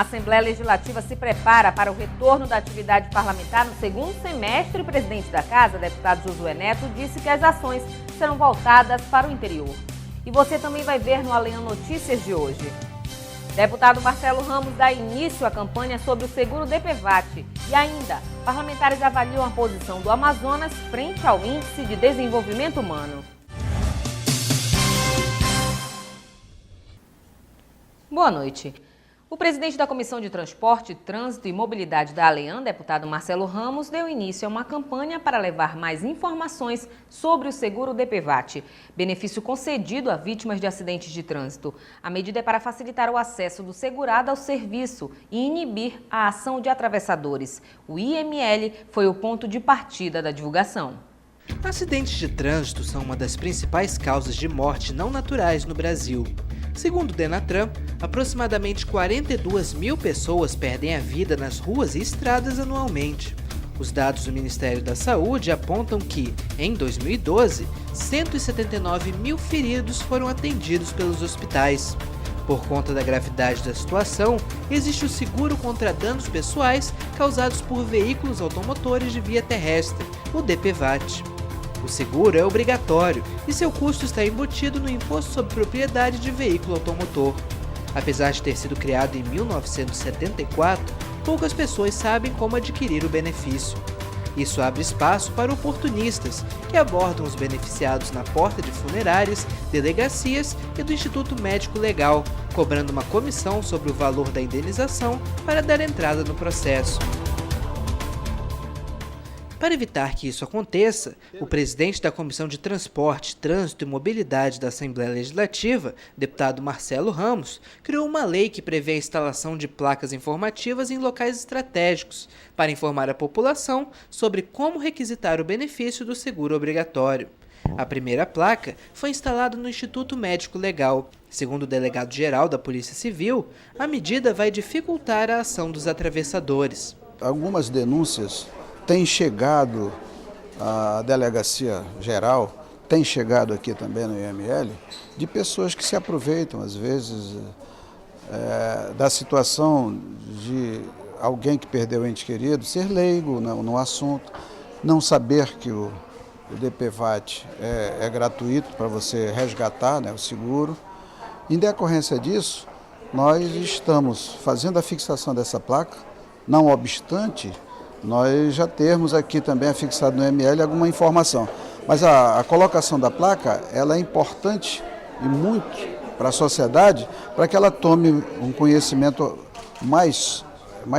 A Assembleia Legislativa se prepara para o retorno da atividade parlamentar no segundo semestre. O presidente da Casa, deputado Josué Neto, disse que as ações serão voltadas para o interior. E você também vai ver no Alean Notícias de hoje. Deputado Marcelo Ramos dá início à campanha sobre o seguro DPVAT. E ainda, parlamentares avaliam a posição do Amazonas frente ao Índice de Desenvolvimento Humano. Boa noite. O presidente da Comissão de Transporte, Trânsito e Mobilidade da Alean, deputado Marcelo Ramos, deu início a uma campanha para levar mais informações sobre o seguro DPVAT, benefício concedido a vítimas de acidentes de trânsito. A medida é para facilitar o acesso do segurado ao serviço e inibir a ação de atravessadores. O IML foi o ponto de partida da divulgação. Acidentes de trânsito são uma das principais causas de morte não naturais no Brasil. Segundo o Denatran, aproximadamente 42 mil pessoas perdem a vida nas ruas e estradas anualmente. Os dados do Ministério da Saúde apontam que, em 2012, 179 mil feridos foram atendidos pelos hospitais. Por conta da gravidade da situação, existe o seguro contra danos pessoais causados por veículos automotores de via terrestre, o DPVAT. O seguro é obrigatório e seu custo está embutido no Imposto sobre Propriedade de Veículo Automotor. Apesar de ter sido criado em 1974, poucas pessoas sabem como adquirir o benefício. Isso abre espaço para oportunistas que abordam os beneficiados na porta de funerárias, delegacias e do Instituto Médico Legal, cobrando uma comissão sobre o valor da indenização para dar entrada no processo. Para evitar que isso aconteça, o presidente da Comissão de Transporte, Trânsito e Mobilidade da Assembleia Legislativa, deputado Marcelo Ramos, criou uma lei que prevê a instalação de placas informativas em locais estratégicos, para informar a população sobre como requisitar o benefício do seguro obrigatório. A primeira placa foi instalada no Instituto Médico Legal. Segundo o delegado-geral da Polícia Civil, a medida vai dificultar a ação dos atravessadores. Algumas denúncias têm chegado à Delegacia Geral, tem chegado aqui também no IML, de pessoas que se aproveitam, às vezes, da situação de alguém que perdeu o ente querido, ser leigo no assunto, não saber que o DPVAT é gratuito para você resgatar, né, o seguro. Em decorrência disso, nós estamos fazendo a fixação dessa placa, não obstante nós já termos aqui também afixado no IML alguma informação. Mas a colocação da placa, ela é importante e muito para a sociedade, para que ela tome um conhecimento mais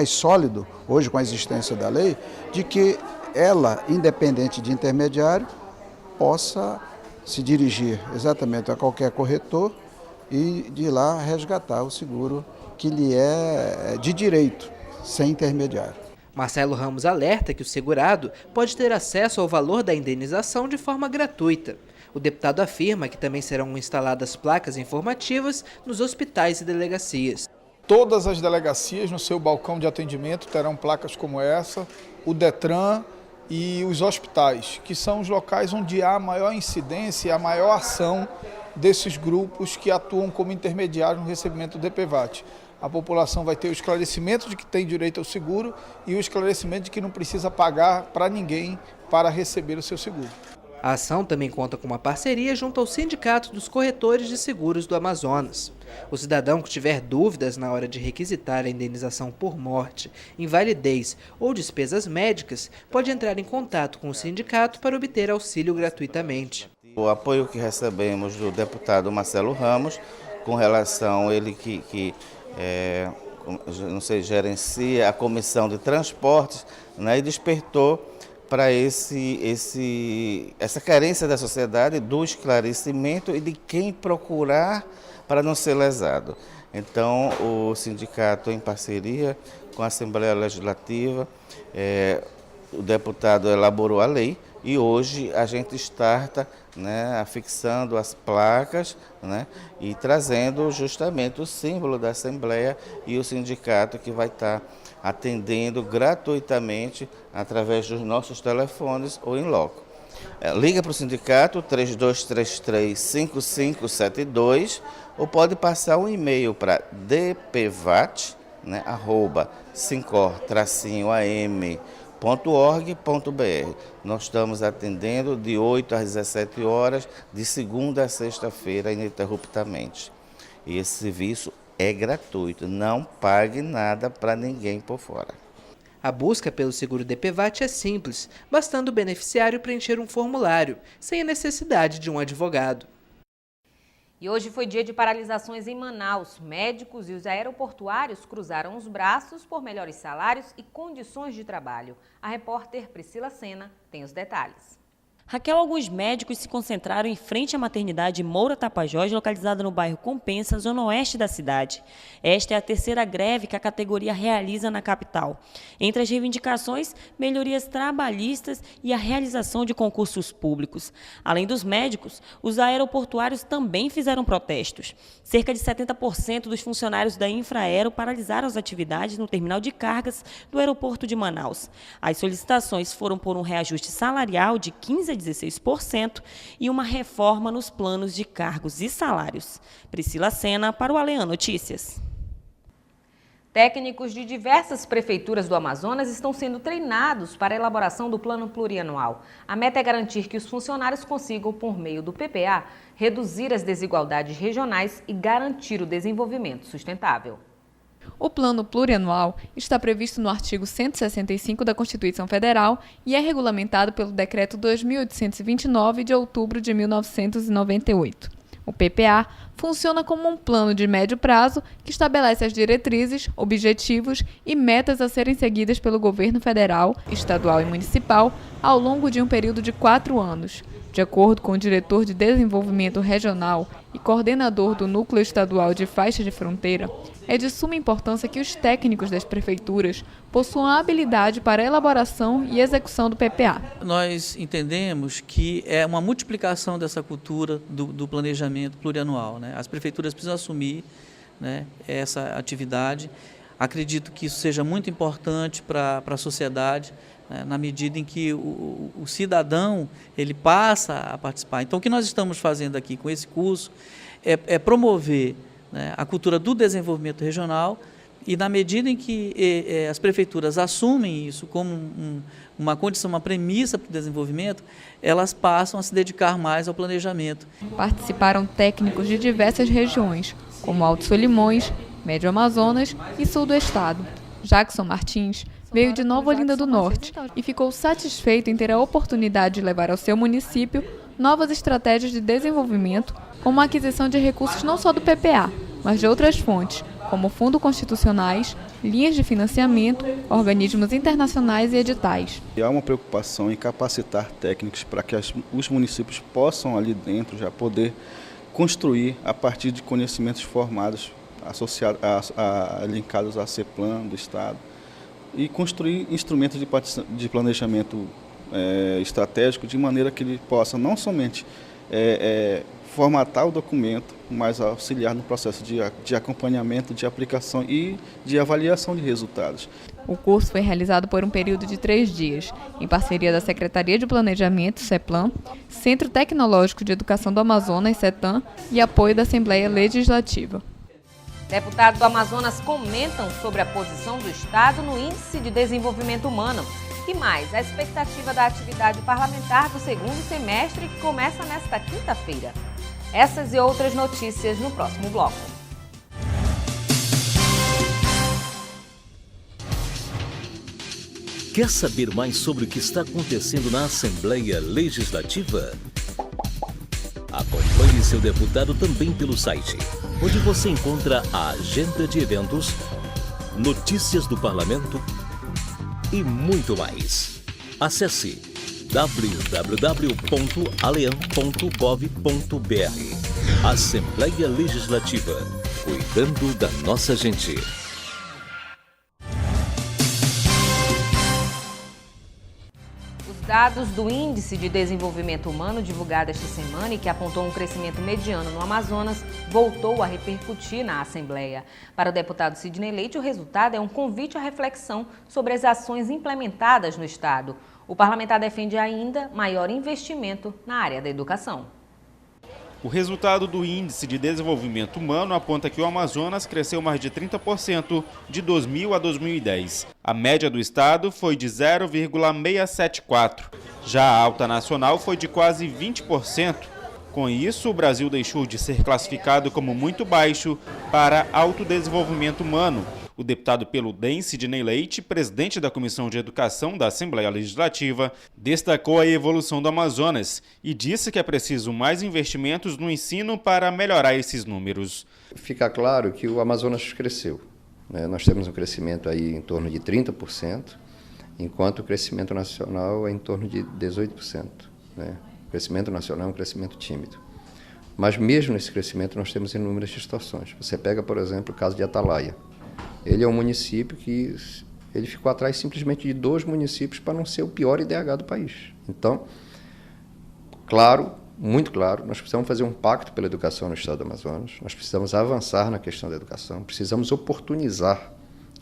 sólido, hoje com a existência da lei, de que ela, independente de intermediário, possa se dirigir exatamente a qualquer corretor e de lá resgatar o seguro que lhe é de direito, sem intermediário. Marcelo Ramos alerta que o segurado pode ter acesso ao valor da indenização de forma gratuita. O deputado afirma que também serão instaladas placas informativas nos hospitais e delegacias. Todas as delegacias no seu balcão de atendimento terão placas como essa, o Detran e os hospitais, que são os locais onde há a maior incidência e a maior ação desses grupos que atuam como intermediários no recebimento do DPVAT. A população vai ter o esclarecimento de que tem direito ao seguro e o esclarecimento de que não precisa pagar para ninguém para receber o seu seguro. A ação também conta com uma parceria junto ao Sindicato dos Corretores de Seguros do Amazonas. O cidadão que tiver dúvidas na hora de requisitar a indenização por morte, invalidez ou despesas médicas, pode entrar em contato com o sindicato para obter auxílio gratuitamente. O apoio que recebemos do deputado Marcelo Ramos, com relação a ele que não sei, gerencia a Comissão de Transportes, né, e despertou para essa carência da sociedade do esclarecimento e de quem procurar para não ser lesado. Então, o sindicato, em parceria com a Assembleia Legislativa, o deputado elaborou a lei e hoje a gente starta, né, afixando as placas, né, e trazendo justamente o símbolo da Assembleia e o sindicato que vai estar atendendo gratuitamente através dos nossos telefones ou em loco. Liga para o sindicato 3233-5572 ou pode passar um e-mail para dpvat, né, @sincor-am.org.br. Nós estamos atendendo de 8 às 17 horas, de segunda a sexta-feira, ininterruptamente. E esse serviço é gratuito, não pague nada para ninguém por fora. A busca pelo seguro DPVAT é simples, bastando o beneficiário preencher um formulário, sem a necessidade de um advogado. E hoje foi dia de paralisações em Manaus. Médicos e os aeroportuários cruzaram os braços por melhores salários e condições de trabalho. A repórter Priscila Sena tem os detalhes. Raquel, alguns médicos se concentraram em frente à maternidade Moura Tapajós, localizada no bairro Compensa, zona oeste da cidade. Esta é a terceira greve que a categoria realiza na capital. Entre as reivindicações, melhorias trabalhistas e a realização de concursos públicos. Além dos médicos, os aeroportuários também fizeram protestos. Cerca de 70% dos funcionários da Infraero paralisaram as atividades no terminal de cargas do aeroporto de Manaus. As solicitações foram por um reajuste salarial de 15% a 16% e uma reforma nos planos de cargos e salários. Priscila Sena para o Alean Notícias. Técnicos de diversas prefeituras do Amazonas estão sendo treinados para a elaboração do plano plurianual. A meta é garantir que os funcionários consigam, por meio do PPA, reduzir as desigualdades regionais e garantir o desenvolvimento sustentável. O Plano Plurianual está previsto no artigo 165 da Constituição Federal e é regulamentado pelo Decreto 2829 de outubro de 1998. O PPA funciona como um plano de médio prazo que estabelece as diretrizes, objetivos e metas a serem seguidas pelo governo federal, estadual e municipal ao longo de um período de 4 anos. De acordo com o diretor de Desenvolvimento Regional e coordenador do Núcleo Estadual de Faixa de Fronteira, é de suma importância que os técnicos das prefeituras possuam a habilidade para a elaboração e execução do PPA. Nós entendemos que é uma multiplicação dessa cultura do planejamento plurianual, né? As prefeituras precisam assumir, né, essa atividade. Acredito que isso seja muito importante para a sociedade, na medida em que o cidadão ele passa a participar. Então, o que nós estamos fazendo aqui com esse curso é promover, né, a cultura do desenvolvimento regional e, na medida em que as prefeituras assumem isso como uma condição, uma premissa para o desenvolvimento, elas passam a se dedicar mais ao planejamento. Participaram técnicos de diversas regiões, como Alto Solimões, Médio Amazonas e Sul do Estado. Jackson Martins veio de Nova Olinda do Norte e ficou satisfeito em ter a oportunidade de levar ao seu município novas estratégias de desenvolvimento, como a aquisição de recursos não só do PPA, mas de outras fontes, como fundos constitucionais, linhas de financiamento, organismos internacionais e editais. Há uma preocupação em capacitar técnicos para que os municípios possam ali dentro já poder construir a partir de conhecimentos formados associados linkados à CEPLAN do Estado e construir instrumentos de planejamento estratégico de maneira que ele possa não somente formatar o documento, mas auxiliar no processo de acompanhamento, de aplicação e de avaliação de resultados. O curso foi realizado por um período de 3 dias, em parceria da Secretaria de Planejamento, CEPLAN, Centro Tecnológico de Educação do Amazonas, CETAM, e apoio da Assembleia Legislativa. Deputados do Amazonas comentam sobre a posição do Estado no Índice de Desenvolvimento Humano. E mais, a expectativa da atividade parlamentar do segundo semestre que começa nesta quinta-feira. Essas e outras notícias no próximo bloco. Quer saber mais sobre o que está acontecendo na Assembleia Legislativa? Acompanhe seu deputado também pelo site, onde você encontra a agenda de eventos, notícias do parlamento e muito mais. Acesse www.alean.gov.br. Assembleia Legislativa, cuidando da nossa gente. Dados do Índice de Desenvolvimento Humano divulgado esta semana e que apontou um crescimento mediano no Amazonas, voltou a repercutir na Assembleia. Para o deputado Sidney Leite, o resultado é um convite à reflexão sobre as ações implementadas no Estado. O parlamentar defende ainda maior investimento na área da educação. O resultado do Índice de Desenvolvimento Humano aponta que o Amazonas cresceu mais de 30% de 2000 a 2010. A média do estado foi de 0,674. Já a alta nacional foi de quase 20%. Com isso, o Brasil deixou de ser classificado como muito baixo para alto desenvolvimento humano. O deputado peludense Sidney Leite, presidente da Comissão de Educação da Assembleia Legislativa, destacou a evolução do Amazonas e disse que é preciso mais investimentos no ensino para melhorar esses números. Fica claro que o Amazonas cresceu, né? Nós temos um crescimento aí em torno de 30%, enquanto o crescimento nacional é em torno de 18%. Né? O crescimento nacional é um crescimento tímido. Mas mesmo nesse crescimento nós temos inúmeras distorções. Você pega, por exemplo, o caso de Atalaia. Ele é um município que ele ficou atrás simplesmente de 2 municípios para não ser o pior IDH do país. Então, claro, muito claro, nós precisamos fazer um pacto pela educação no estado do Amazonas, nós precisamos avançar na questão da educação, precisamos oportunizar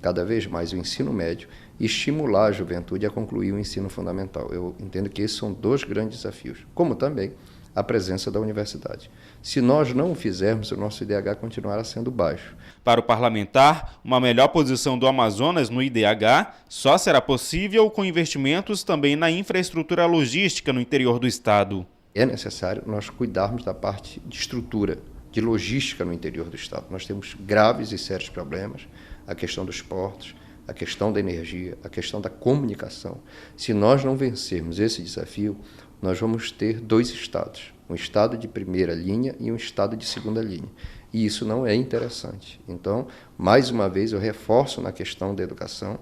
cada vez mais o ensino médio e estimular a juventude a concluir o ensino fundamental. Eu entendo que esses são 2 grandes desafios, como também a presença da universidade. Se nós não o fizermos, o nosso IDH continuará sendo baixo. Para o parlamentar, uma melhor posição do Amazonas no IDH só será possível com investimentos também na infraestrutura logística no interior do estado. É necessário nós cuidarmos da parte de estrutura, de logística no interior do estado. Nós temos graves e sérios problemas, a questão dos portos, a questão da energia, a questão da comunicação. Se nós não vencermos esse desafio, nós vamos ter 2 estados, um estado de primeira linha e um estado de segunda linha. E isso não é interessante. Então, mais uma vez, eu reforço na questão da educação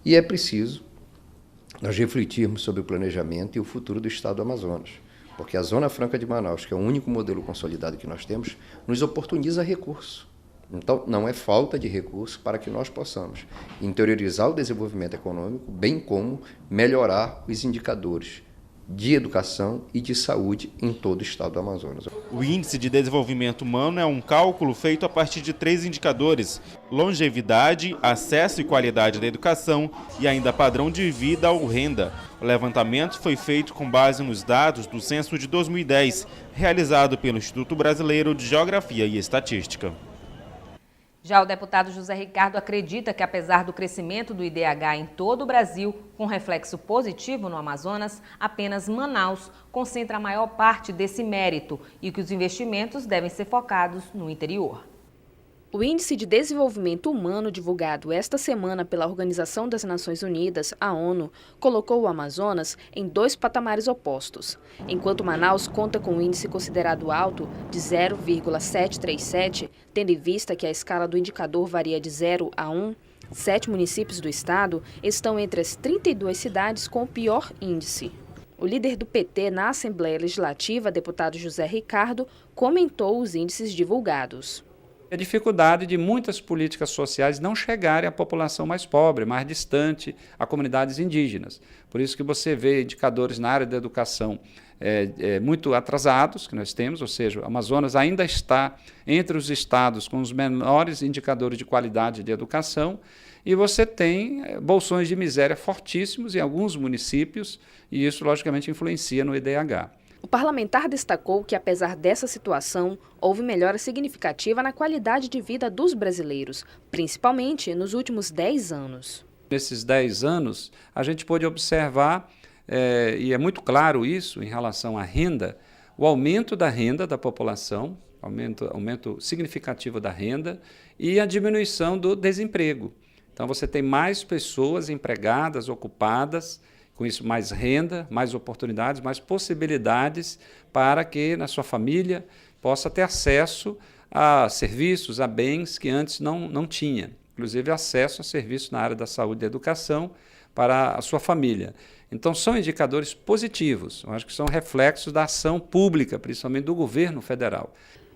e é preciso nós refletirmos sobre o planejamento e o futuro do estado do Amazonas. Porque a Zona Franca de Manaus, que é o único modelo consolidado que nós temos, nos oportuniza recurso. Então, não é falta de recurso para que nós possamos interiorizar o desenvolvimento econômico, bem como melhorar os indicadores de educação e de saúde em todo o estado do Amazonas. O Índice de Desenvolvimento Humano é um cálculo feito a partir de 3 indicadores: longevidade, acesso e qualidade da educação e ainda padrão de vida ou renda. O levantamento foi feito com base nos dados do censo de 2010, realizado pelo Instituto Brasileiro de Geografia e Estatística. Já o deputado José Ricardo acredita que, apesar do crescimento do IDH em todo o Brasil, com reflexo positivo no Amazonas, apenas Manaus concentra a maior parte desse mérito e que os investimentos devem ser focados no interior. O Índice de Desenvolvimento Humano, divulgado esta semana pela Organização das Nações Unidas, a ONU, colocou o Amazonas em 2 patamares opostos. Enquanto Manaus conta com um índice considerado alto de 0,737, tendo em vista que a escala do indicador varia de 0 a 1, 7 municípios do estado estão entre as 32 cidades com o pior índice. O líder do PT na Assembleia Legislativa, deputado José Ricardo, comentou os índices divulgados. A dificuldade de muitas políticas sociais não chegarem à população mais pobre, mais distante, a comunidades indígenas. Por isso que você vê indicadores na área da educação muito atrasados, que nós temos, ou seja, o Amazonas ainda está entre os estados com os menores indicadores de qualidade de educação, e você tem bolsões de miséria fortíssimos em alguns municípios, e isso, logicamente, influencia no IDH. O parlamentar destacou que, apesar dessa situação, houve melhora significativa na qualidade de vida dos brasileiros, principalmente nos últimos 10 anos. Nesses 10 anos, a gente pôde observar, e é muito claro isso em relação à renda, o aumento da renda da população, aumento significativo da renda e a diminuição do desemprego. Então, você tem mais pessoas empregadas, ocupadas, com isso mais renda, mais oportunidades, mais possibilidades para que na sua família possa ter acesso a serviços, a bens que antes não tinha. Inclusive acesso a serviços na área da saúde e da educação para a sua família. Então são indicadores positivos, eu acho que são reflexos da ação pública, principalmente do governo federal.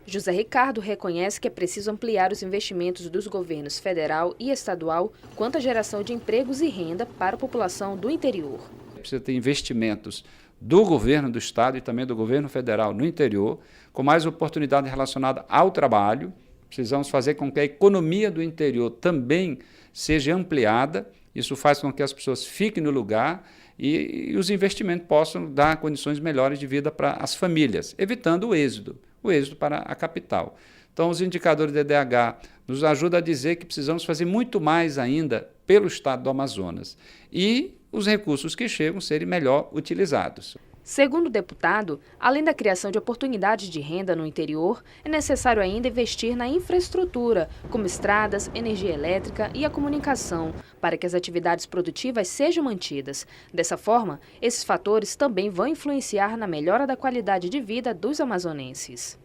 José Ricardo reconhece que é preciso ampliar os investimentos dos governos federal e estadual quanto à geração de empregos e renda para a população do interior. Precisa ter investimentos do governo do estado e também do governo federal no interior, com mais oportunidade relacionada ao trabalho. Precisamos fazer com que a economia do interior também seja ampliada. Isso faz com que as pessoas fiquem no lugar e os investimentos possam dar condições melhores de vida para as famílias, evitando o êxodo. o êxito para a capital. Então, os indicadores de DDH nos ajudam a dizer que precisamos fazer muito mais ainda pelo estado do Amazonas e os recursos que chegam serem melhor utilizados. Segundo o deputado, além da criação de oportunidades de renda no interior, é necessário ainda investir na infraestrutura, como estradas, energia elétrica e a comunicação, para que as atividades produtivas sejam mantidas. Dessa forma, esses fatores também vão influenciar na melhora da qualidade de vida dos amazonenses.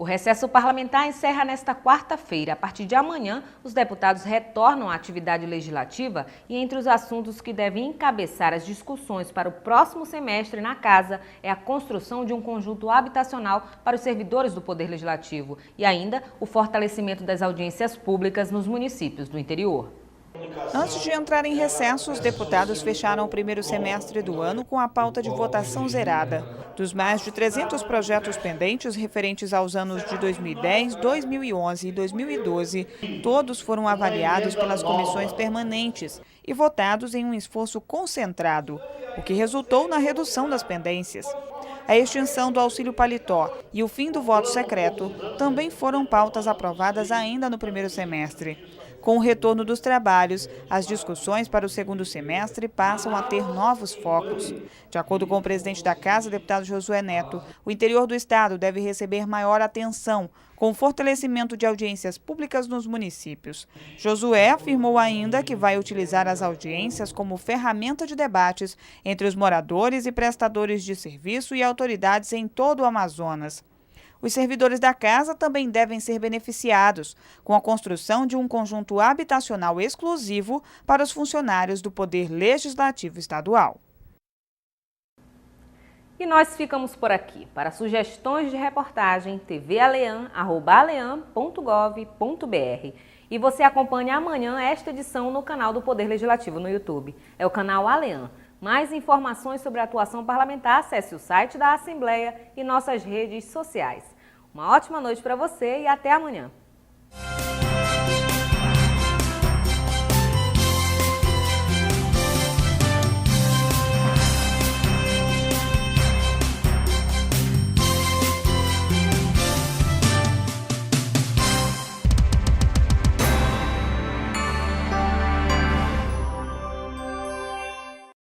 O recesso parlamentar encerra nesta quarta-feira. A partir de amanhã, os deputados retornam à atividade legislativa e entre os assuntos que devem encabeçar as discussões para o próximo semestre na Casa é a construção de um conjunto habitacional para os servidores do Poder Legislativo e ainda o fortalecimento das audiências públicas nos municípios do interior. Antes de entrar em recesso, os deputados fecharam o primeiro semestre do ano com a pauta de votação zerada. Dos mais de 300 projetos pendentes referentes aos anos de 2010, 2011 e 2012, todos foram avaliados pelas comissões permanentes e votados em um esforço concentrado, o que resultou na redução das pendências. A extinção do auxílio paletó e o fim do voto secreto também foram pautas aprovadas ainda no primeiro semestre. Com o retorno dos trabalhos, as discussões para o segundo semestre passam a ter novos focos. De acordo com o presidente da Casa, deputado Josué Neto, o interior do estado deve receber maior atenção, com o fortalecimento de audiências públicas nos municípios. Josué afirmou ainda que vai utilizar as audiências como ferramenta de debates entre os moradores e prestadores de serviço e autoridades em todo o Amazonas. Os servidores da Casa também devem ser beneficiados com a construção de um conjunto habitacional exclusivo para os funcionários do Poder Legislativo Estadual. E nós ficamos por aqui. Para sugestões de reportagem, tvalean@alean.gov.br. E você acompanha amanhã esta edição no canal do Poder Legislativo no YouTube. É o canal Alean. Mais informações sobre a atuação parlamentar, acesse o site da Assembleia e nossas redes sociais. Uma ótima noite para você e até amanhã.